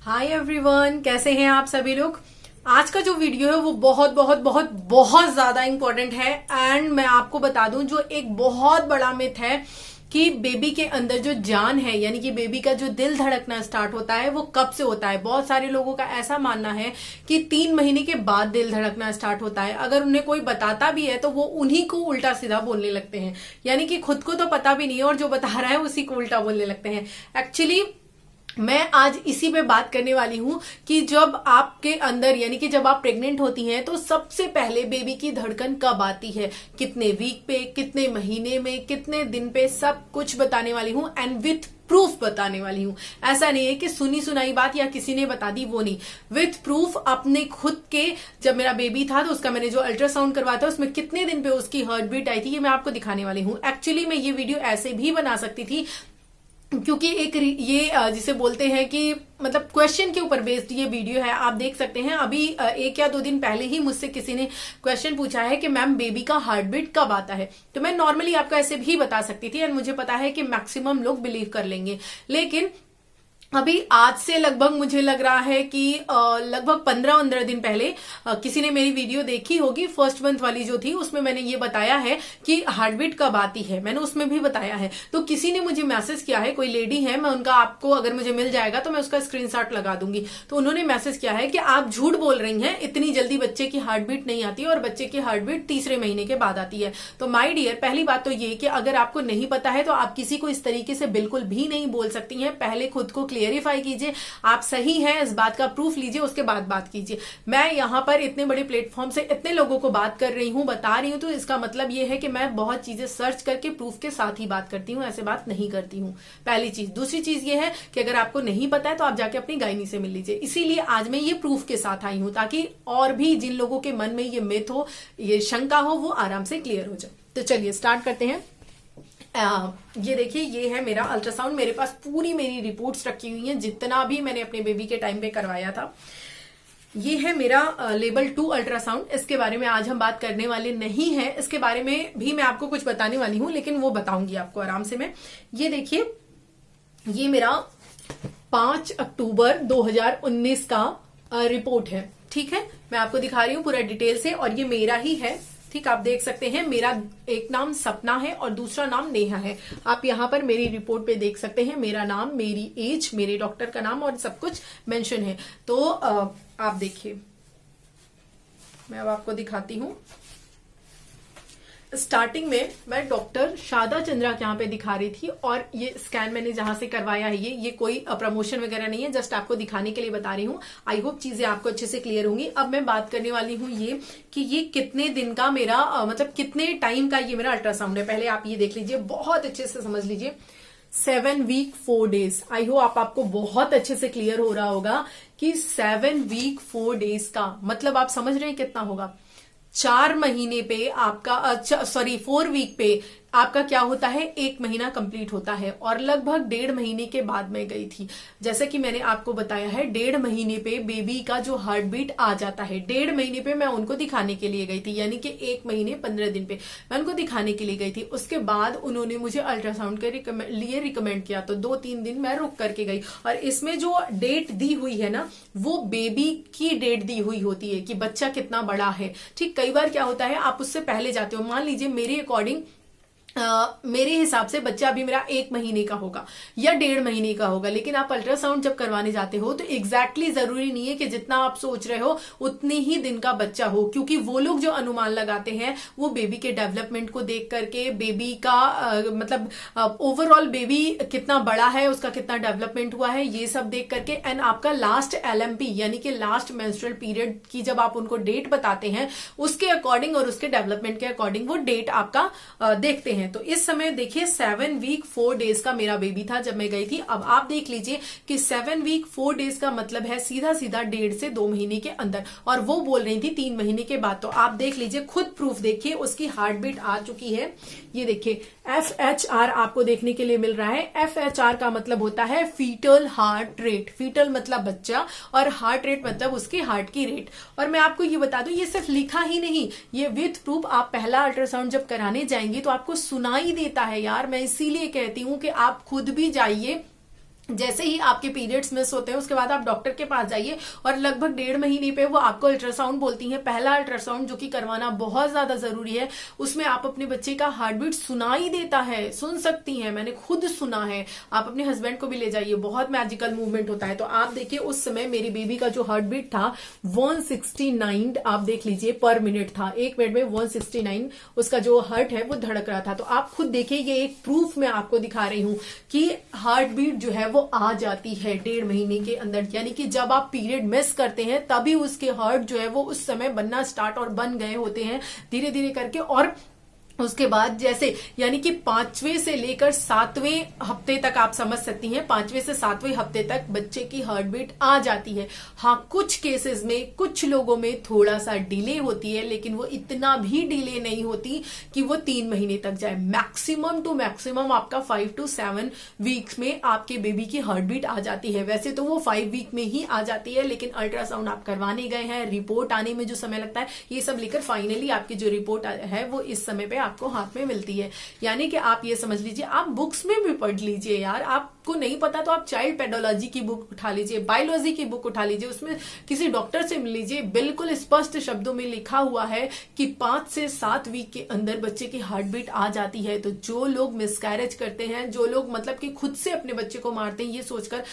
Hi everyone, कैसे हैं आप सभी लोग। आज का जो वीडियो है वो बहुत बहुत बहुत बहुत ज्यादा इंपॉर्टेंट है। एंड मैं आपको बता दूं, जो एक बहुत बड़ा मिथ है कि बेबी के अंदर जो जान है, यानी कि बेबी का जो दिल धड़कना स्टार्ट होता है वो कब से होता है। बहुत सारे लोगों का ऐसा मानना है कि 3 महीने के बाद दिल धड़कना स्टार्ट होता है। अगर उन्हें कोई बताता भी है तो वो उन्हीं को उल्टा सीधा बोलने लगते हैं, यानी कि खुद को तो पता भी नहीं है और जो बता रहा है उसी को उल्टा बोलने लगते हैं। एक्चुअली मैं आज इसी पे बात करने वाली हूं कि जब आपके अंदर, यानी कि जब आप प्रेग्नेंट होती हैं तो सबसे पहले बेबी की धड़कन कब आती है, कितने वीक पे, कितने महीने में, कितने दिन पे, सब कुछ बताने वाली हूं एंड विथ प्रूफ बताने वाली हूं। ऐसा नहीं है कि सुनी सुनाई बात या किसी ने बता दी, वो नहीं, विथ प्रूफ। अपने खुद के, जब मेरा बेबी था तो उसका मैंने जो अल्ट्रासाउंड करवाया था उसमें कितने दिन पे उसकी हार्ट बीट आई थी, ये मैं आपको दिखाने वाली हूं। एक्चुअली मैं ये वीडियो ऐसे भी बना सकती थी, क्योंकि एक ये जिसे बोलते हैं कि मतलब क्वेश्चन के ऊपर बेस्ड ये वीडियो है। आप देख सकते हैं, अभी 1 या 2 दिन पहले ही मुझसे किसी ने क्वेश्चन पूछा है कि मैम बेबी का हार्ट बीट कब आता है। तो मैं नॉर्मली आपको ऐसे भी बता सकती थी एंड मुझे पता है कि मैक्सिमम लोग बिलीव कर लेंगे। लेकिन अभी आज से लगभग मुझे लग रहा है कि लगभग 15 दिन पहले किसी ने मेरी वीडियो देखी होगी, फर्स्ट मंथ वाली जो थी, उसमें मैंने ये बताया है कि हार्ट बीट कब आती है, मैंने उसमें भी बताया है। तो किसी ने मुझे मैसेज किया है, कोई लेडी है, मैं उनका आपको अगर मुझे मिल जाएगा तो मैं उसका स्क्रीनशॉट लगा दूंगी। तो उन्होंने मैसेज किया है कि आप झूठ बोल रही हैं, इतनी जल्दी बच्चे की हार्ट बीट नहीं आती है और बच्चे की हार्ट बीट तीसरे महीने के बाद आती है। तो माय डियर, पहली बात तो ये कि अगर आपको नहीं पता है तो आप किसी को इस तरीके से बिल्कुल भी नहीं बोल सकती हैं। पहले खुद को क्लियरिफाई कीजिए, आप सही हैं इस बात का प्रूफ लीजिए, उसके बाद बात कीजिए। मैं यहां पर इतने बड़े प्लेटफॉर्म से इतने लोगों को बात कर रही हूं, बता रही हूं, तो इसका मतलब यह है कि मैं बहुत चीजें सर्च करके प्रूफ के साथ ही बात करती हूं, ऐसे बात नहीं करती हूं। पहली चीज। दूसरी चीज ये है कि अगर आपको नहीं पता है तो आप जाके अपनी गायनी से मिल लीजिए। इसीलिए आज मैं ये प्रूफ के साथ आई हूं, ताकि और भी जिन लोगों के मन में ये मिथ हो, ये शंका हो, वो आराम से क्लियर हो जाए। तो चलिए स्टार्ट करते हैं। ये देखिए, ये है मेरा अल्ट्रासाउंड। मेरे पास पूरी मेरी रिपोर्ट्स रखी हुई हैं, जितना भी मैंने अपने बेबी के टाइम पे करवाया था। ये है मेरा लेवल 2 अल्ट्रासाउंड। इसके बारे में आज हम बात करने वाले नहीं हैं, इसके बारे में भी मैं आपको कुछ बताने वाली हूं, लेकिन वो बताऊंगी आपको आराम से मैं। ये देखिए, ये मेरा 5 अक्टूबर 2019 का रिपोर्ट है। ठीक है, मैं आपको दिखा रही हूँ पूरा डिटेल से, और ये मेरा ही है। ठीक, आप देख सकते हैं, मेरा एक नाम सपना है और दूसरा नाम नेहा है। आप यहाँ पर मेरी रिपोर्ट पे देख सकते हैं, मेरा नाम, मेरी एज, मेरे डॉक्टर का नाम और सब कुछ मेंशन है। तो आप देखिए, मैं अब आपको दिखाती हूँ। स्टार्टिंग में मैं डॉक्टर शादा चंद्रा के यहाँ पे दिखा रही थी, और ये स्कैन मैंने जहां से करवाया है, ये कोई प्रमोशन वगैरह नहीं है, जस्ट आपको दिखाने के लिए बता रही हूँ। आई होप चीजें आपको अच्छे से क्लियर होंगी। अब मैं बात करने वाली हूँ ये कि ये कितने दिन का मेरा मतलब कितने टाइम का ये मेरा अल्ट्रासाउंड है। पहले आप ये देख लीजिए, बहुत अच्छे से समझ लीजिए। 7 वीक 4 डेज। आई होप आपको बहुत अच्छे से क्लियर हो रहा होगा कि 7 वीक 4 डेज का मतलब आप समझ रहे हैं कितना होगा। 4 महीने पे आपका 4 वीक पे आपका क्या होता है, 1 महीना कंप्लीट होता है। और लगभग 1.5 महीने के बाद मैं गई थी, जैसे कि मैंने आपको बताया है, 1.5 महीने पे बेबी का जो हार्ट बीट आ जाता है। 1.5 महीने पे मैं उनको दिखाने के लिए गई थी, यानी कि 1 महीने 15 दिन पे मैं उनको दिखाने के लिए गई थी। उसके बाद उन्होंने मुझे अल्ट्रासाउंड के लिए रिकमेंड किया, तो 2-3 दिन मैं रुक करके गई। और इसमें जो डेट दी हुई है ना, वो बेबी की डेट दी हुई होती है कि बच्चा कितना बड़ा है। ठीक, कई बार क्या होता है, आप उससे पहले जाते हो। मान लीजिए मेरे अकॉर्डिंग मेरे हिसाब से बच्चा अभी मेरा 1 महीने का होगा या 1.5 महीने का होगा, लेकिन आप अल्ट्रासाउंड जब करवाने जाते हो तो एग्जैक्टली जरूरी नहीं है कि जितना आप सोच रहे हो उतनी ही दिन का बच्चा हो, क्योंकि वो लोग जो अनुमान लगाते हैं वो बेबी के डेवलपमेंट को देख करके, बेबी का मतलब ओवरऑल बेबी कितना बड़ा है, उसका कितना डेवलपमेंट हुआ है, ये सब देख करके, एंड आपका लास्ट LMP यानी कि लास्ट मेंस्ट्रुअल पीरियड की जब आप उनको डेट बताते हैं, उसके अकॉर्डिंग और उसके डेवलपमेंट के अकॉर्डिंग वो डेट आपका देखते हैं। तो इस समय देखिए 7 वीक 4 डेज का मेरा बेबी था जब मैं गई थी। अब आप देख लीजिए कि 7 वीक 4 डेज का मतलब है सीधा सीधा 1.5 से 2 महीने के अंदर, और वो बोल रही थी 3 महीने के बाद। तो आप देख लीजिए, खुद प्रूफ देखिए, उसकी हार्ट बीट आ चुकी है। ये देखिए FHR आपको देखने के लिए मिल रहा है। FHR का मतलब होता है फीटल हार्ट रेट। फीटल मतलब बच्चा और हार्ट रेट मतलब उसके हार्ट की रेट। और मैं आपको ये बता दूं, ये सिर्फ लिखा ही नहीं, ये विथ प्रूफ आप पहला अल्ट्रासाउंड जब कराने जाएंगे तो आपको सुनाई देता है यार। मैं इसीलिए कहती हूं कि आप खुद भी जाइए जैसे ही आपके पीरियड्स मिस होते हैं उसके बाद आप डॉक्टर के पास जाइए और लगभग 1.5 महीने पे वो आपको अल्ट्रासाउंड बोलती हैं, पहला अल्ट्रासाउंड जो कि करवाना बहुत ज्यादा जरूरी है। उसमें आप अपने बच्चे का हार्ट बीट सुनाई देता है, सुन सकती हैं, मैंने खुद सुना है। आप अपने हस्बैंड को भी ले जाइए, बहुत मैजिकल मूवमेंट होता है। तो आप देखिए उस समय मेरी बेबी का जो हार्ट बीट था 169 आप देख लीजिए पर मिनट था, 1 मिनट में 169 उसका जो हार्ट है वो धड़क रहा था। तो आप खुद देखिए, ये एक प्रूफ मैं आपको दिखा रही हूं कि हार्ट बीट जो है वो आ जाती है 1.5 महीने के अंदर। यानी कि जब आप पीरियड मिस करते हैं तभी उसके हार्ट जो है वो उस समय बनना स्टार्ट और बन गए होते हैं धीरे धीरे करके। और उसके बाद जैसे यानी कि 5वें से लेकर 7वें हफ्ते तक आप समझ सकती हैं, 5वें से 7वें हफ्ते तक बच्चे की हार्ट बीट आ जाती है। हाँ, कुछ केसेस में कुछ लोगों में थोड़ा सा डिले होती है, लेकिन वो इतना भी डिले नहीं होती कि वो 3 महीने तक जाए। मैक्सिमम टू मैक्सिमम आपका 5 to 7 वीक्स में आपके बेबी की हार्ट बीट आ जाती है। वैसे तो वो 5 वीक में ही आ जाती है, लेकिन अल्ट्रासाउंड आप करवाने गए हैं, रिपोर्ट आने में जो समय लगता है, ये सब लेकर फाइनली आपकी जो रिपोर्ट है वो इस समय पे आपको हाथ में मिलती है। यानी कि आप ये समझ लीजिए, आप बुक्स में भी पढ़ लीजिए यार, आपको नहीं पता तो आप चाइल्ड पेडोलॉजी की बुक उठा लीजिए, बायोलॉजी की बुक उठा लीजिए, उसमें किसी डॉक्टर से मिल लीजिए। बिल्कुल स्पष्ट शब्दों में लिखा हुआ है कि 5 से 7 वीक के अंदर बच्चे की हार्ट बीट आ जाती है। तो जो लोग मिसकैरेज करते हैं, जो लोग मतलब कि खुद से अपने बच्चे को मारते हैं, ये सोचकर,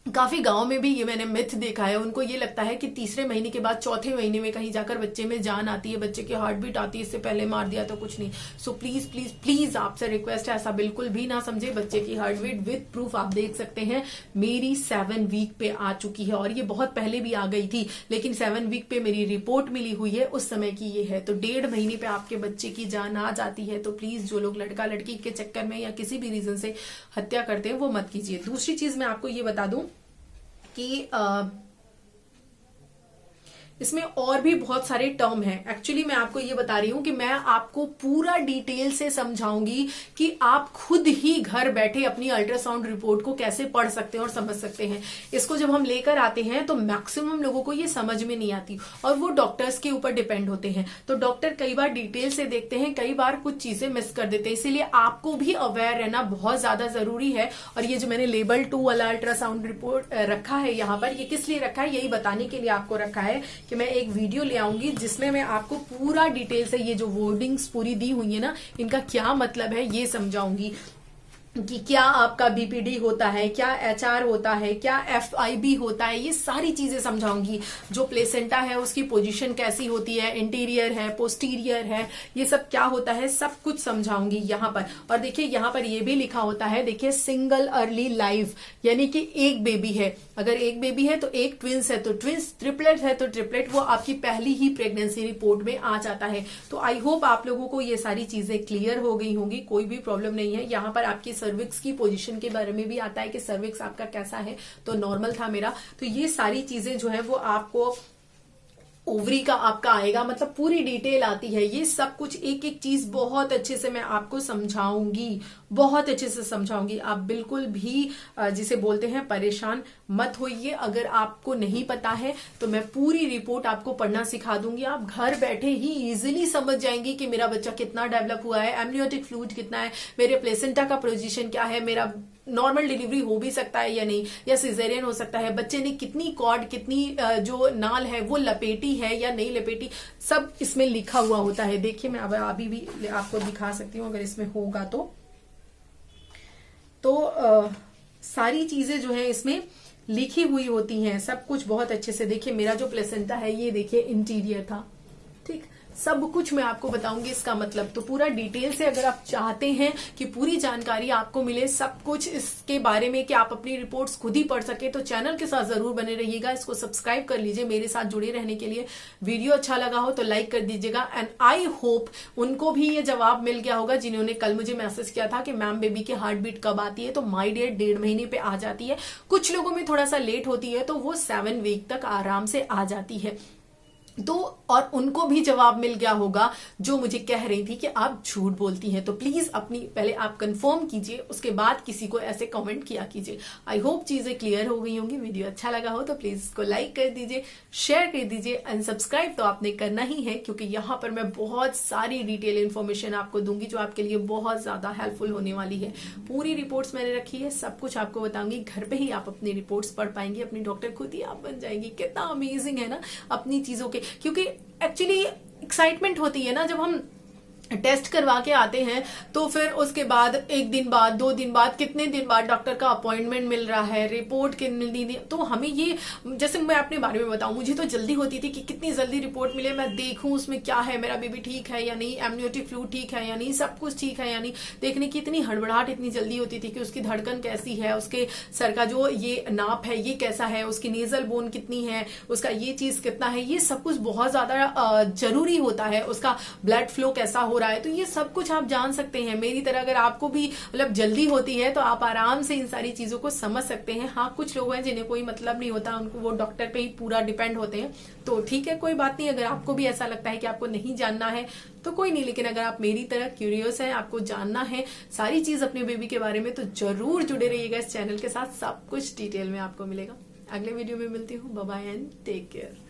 काफी गांव में भी ये मैंने मिथ देखा है, उनको ये लगता है कि तीसरे महीने के बाद चौथे महीने में कहीं जाकर बच्चे में जान आती है, बच्चे की हार्ट बीट आती है, इससे पहले मार दिया तो कुछ नहीं। सो प्लीज प्लीज प्लीज आपसे रिक्वेस्ट है, ऐसा बिल्कुल भी ना समझे। बच्चे की हार्ट बीट विद प्रूफ आप देख सकते हैं, मेरी 7 वीक पे आ चुकी है और ये बहुत पहले भी आ गई थी, लेकिन 7 वीक पे मेरी रिपोर्ट मिली हुई है, उस समय की ये है। तो 1.5 महीने पे आपके बच्चे की जान आ जाती है। तो प्लीज जो लोग लड़का लड़की के चक्कर में या किसी भी रीजन से हत्या करते हैं वो मत कीजिए। दूसरी चीज मैं आपको ये बता दूं कि इसमें और भी बहुत सारे टर्म हैं। एक्चुअली मैं आपको ये बता रही हूं कि मैं आपको पूरा डिटेल से समझाऊंगी कि आप खुद ही घर बैठे अपनी अल्ट्रासाउंड रिपोर्ट को कैसे पढ़ सकते हैं और समझ सकते हैं। इसको जब हम लेकर आते हैं तो मैक्सिमम लोगों को ये समझ में नहीं आती और वो डॉक्टर्स के ऊपर डिपेंड होते हैं। तो डॉक्टर कई बार डिटेल से देखते हैं, कई बार कुछ चीजें मिस कर देते हैं, इसीलिए आपको भी अवेयर रहना बहुत ज्यादा जरूरी है। और ये जो मैंने लेवल 2 वाला अल्ट्रासाउंड रिपोर्ट रखा है यहाँ पर, ये किस लिए रखा है, यही बताने के लिए आपको रखा है कि मैं एक वीडियो ले आऊंगी जिसमें मैं आपको पूरा डिटेल से ये जो वर्डिंग्स पूरी दी हुई है ना, इनका क्या मतलब है ये समझाऊंगी कि क्या आपका बीपीडी होता है, क्या एचआर होता है, क्या एफआईबी होता है, ये सारी चीजें समझाऊंगी। जो प्लेसेंटा है उसकी पोजीशन कैसी होती है, इंटीरियर है, पोस्टीरियर है, ये सब क्या होता है, सब कुछ समझाऊंगी यहाँ पर। और देखिए यहाँ पर ये भी लिखा होता है, देखिए सिंगल अर्ली लाइफ, यानी कि एक बेबी है, अगर एक बेबी है तो एक, ट्विंस है तो ट्विंस, ट्रिपलेट है तो ट्रिपलेट, वो आपकी पहली ही प्रेगनेंसी रिपोर्ट में आ जाता है। तो आई होप आप लोगों को ये सारी चीजें क्लियर हो गई होंगी, कोई भी प्रॉब्लम नहीं है। यहाँ पर आपकी सर्विक्स की पोजीशन के बारे में भी आता है कि सर्विक्स आपका कैसा है, तो नॉर्मल था मेरा। तो ये सारी चीजें जो है वो आपको, ओवरी का आपका आएगा, मतलब पूरी डिटेल आती है। ये सब कुछ एक एक चीज बहुत अच्छे से मैं आपको समझाऊंगी, बहुत अच्छे से समझाऊंगी। आप बिल्कुल भी जिसे बोलते हैं परेशान मत होइए। अगर आपको नहीं पता है तो मैं पूरी रिपोर्ट आपको पढ़ना सिखा दूंगी, आप घर बैठे ही इजीली समझ जाएंगे कि मेरा बच्चा कितना डेवलप हुआ है, एमनियोटिक फ्लूइड कितना है, मेरे प्लेसेंटा का पोजीशन क्या है, मेरा नॉर्मल डिलीवरी हो भी सकता है या नहीं, या सिजेरियन हो सकता है, बच्चे ने कितनी कॉर्ड, कितनी जो नाल है वो लपेटी है या नहीं लपेटी, सब इसमें लिखा हुआ होता है। देखिए मैं अब अभी भी आपको दिखा सकती हूँ अगर इसमें होगा तो सारी चीजें जो है इसमें लिखी हुई होती हैं, सब कुछ बहुत अच्छे से। देखिए मेरा जो प्लेसेंटा है ये देखिए इंटीरियर था, ठीक, सब कुछ मैं आपको बताऊंगी इसका मतलब। तो पूरा डिटेल से अगर आप चाहते हैं कि पूरी जानकारी आपको मिले, सब कुछ इसके बारे में, कि आप अपनी रिपोर्ट्स खुद ही पढ़ सके, तो चैनल के साथ जरूर बने रहिएगा। इसको सब्सक्राइब कर लीजिए मेरे साथ जुड़े रहने के लिए। वीडियो अच्छा लगा हो तो लाइक कर दीजिएगा। एंड आई होप उनको भी ये जवाब मिल गया होगा जिन्होंने कल मुझे मैसेज किया था कि मैम बेबी की हार्ट बीट कब आती है। तो माय डियर 1.5 महीने पे आ जाती है, कुछ लोगों में थोड़ा सा लेट होती है, तो वो 7 वीक तक आराम से आ जाती है। तो और उनको भी जवाब मिल गया होगा जो मुझे कह रही थी कि आप झूठ बोलती हैं। तो प्लीज अपनी पहले आप कंफर्म कीजिए, उसके बाद किसी को ऐसे कमेंट किया कीजिए। आई होप चीजें क्लियर हो गई होंगी। वीडियो अच्छा लगा हो तो प्लीज इसको लाइक कर दीजिए, शेयर कर दीजिए, एंड सब्सक्राइब तो आपने करना ही है, क्योंकि यहाँ पर मैं बहुत सारी डिटेल इन्फॉर्मेशन आपको दूंगी जो आपके लिए बहुत ज्यादा हेल्पफुल होने वाली है। पूरी रिपोर्ट्स मैंने रखी है, सब कुछ आपको बताऊंगी। घर पे ही आप अपनी रिपोर्ट्स पढ़ पाएंगे, अपनी डॉक्टर खुद ही आप बन जाएंगी। कितना अमेजिंग है ना अपनी चीजों के, क्योंकि एक्चुअली एक्साइटमेंट होती है ना जब हम टेस्ट करवा के आते हैं, तो फिर उसके बाद 1 दिन बाद 2 दिन बाद कितने दिन बाद डॉक्टर का अपॉइंटमेंट मिल रहा है, रिपोर्ट कितनी दिन, तो हमें ये, जैसे मैं अपने बारे में बताऊं, मुझे तो जल्दी होती थी कि कितनी जल्दी रिपोर्ट मिले, मैं देखूं उसमें क्या है, मेरा बेबी ठीक है या नहीं, एमनियोटिक फ्लूइड ठीक है या नहीं, सब कुछ ठीक है या नहीं, देखने की इतनी हड़बड़ाहट इतनी जल्दी होती थी कि उसकी धड़कन कैसी है, उसके सर का जो ये नाप है ये कैसा है, उसकी नेजल बोन कितनी है, उसका ये चीज कितना है, ये सब कुछ बहुत ज्यादा जरूरी होता है। उसका ब्लड फ्लो कैसा हो रहा है, तो ये सब कुछ आप जान सकते हैं। मेरी तरह अगर आपको भी मतलब जल्दी होती है तो आप आराम से इन सारी चीजों को समझ सकते हैं। हाँ, कुछ लोग हैं जिन्हें कोई मतलब नहीं होता, उनको वो डॉक्टर पे ही पूरा डिपेंड होते हैं, तो ठीक है, कोई बात नहीं। अगर आपको भी ऐसा लगता है कि आपको नहीं जानना है तो कोई नहीं, लेकिन अगर आप मेरी तरह क्यूरियस है, आपको जानना है सारी चीज अपने बेबी के बारे में, तो जरूर जुड़े रहिएगा इस चैनल के साथ। सब कुछ डिटेल में आपको मिलेगा। अगले वीडियो में मिलती हूँ। Bye bye and take care.